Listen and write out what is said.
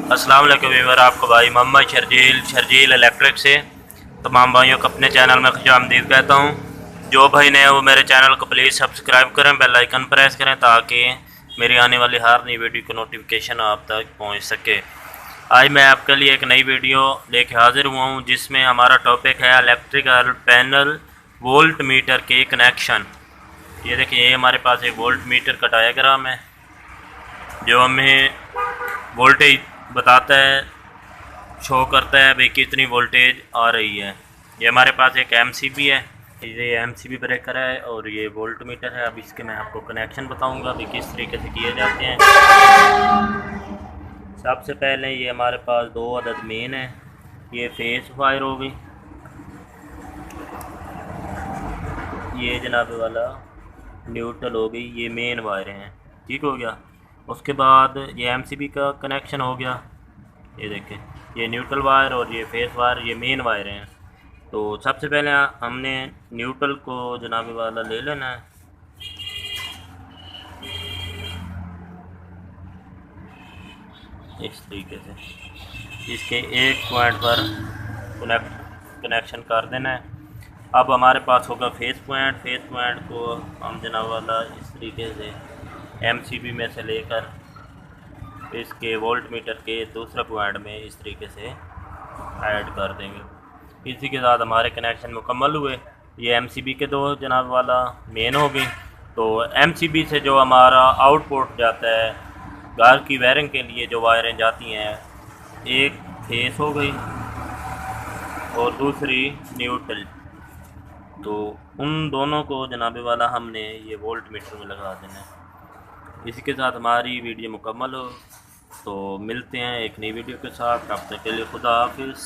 अस्सलाम वालेकुम व्यूअर, आपको भाई मोहम्मद शर्जील इलेक्ट्रिक से तमाम भाइयों को अपने चैनल में खुशामदीद कहता हूँ। जो भाई नए वो मेरे चैनल को प्लीज़ सब्सक्राइब करें, बेल आइकन प्रेस करें ताकि मेरी आने वाली हर नई वीडियो की नोटिफिकेशन आप तक पहुँच सके। आज मैं आपके लिए एक नई वीडियो लेके हाजिर हुआ हूँ जिसमें हमारा टॉपिक है इलेक्ट्रिकल पैनल वोल्ट मीटर के कनेक्शन। ये देखिए, ये हमारे पास एक वोल्ट मीटर का डायग्राम है जो हमें वोल्टेज बताता है, शो करता है भाई कितनी वोल्टेज आ रही है। ये हमारे पास एक एमसीबी है, ये एमसीबी ब्रेकर है और ये वोल्ट मीटर है। अब इसके मैं आपको कनेक्शन बताऊंगा भी किस तरीके से किए जाते हैं। सबसे पहले ये हमारे पास दो अदद मेन है, ये फेस वायर हो गई, ये जनाब वाला न्यूट्रल हो गई, ये मेन वायर हैं। ठीक हो गया। उसके बाद ये एमसीबी का कनेक्शन हो गया, ये देखें, ये न्यूट्रल वायर और ये फेस वायर, ये मेन वायर हैं। तो सबसे पहले हमने न्यूट्रल को जनाब वाला ले लेना है। इस तरीके से इसके एक पॉइंट पर कनेक्शन कर देना है। अब हमारे पास होगा फेस पॉइंट को हम जनाब वाला इस तरीके से एमसीबी में से लेकर इसके वोल्ट मीटर के दूसरे पॉइंट में इस तरीके से ऐड कर देंगे। इसी के साथ हमारे कनेक्शन मुकम्मल हुए। ये एमसीबी के दो जनाब वाला मेन हो गई। तो एमसीबी से जो हमारा आउटपुट जाता है घर की वायरिंग के लिए, जो वायरें जाती हैं, एक फेस हो गई और दूसरी न्यूट्रल। तो उन दोनों को जनाब वाला हमने ये वोल्ट मीटर में लगा देना है। इसी के साथ हमारी वीडियो मुकम्मल हो। तो मिलते हैं एक नई वीडियो के साथ, तब तक के लिए खुदा हाफिज़।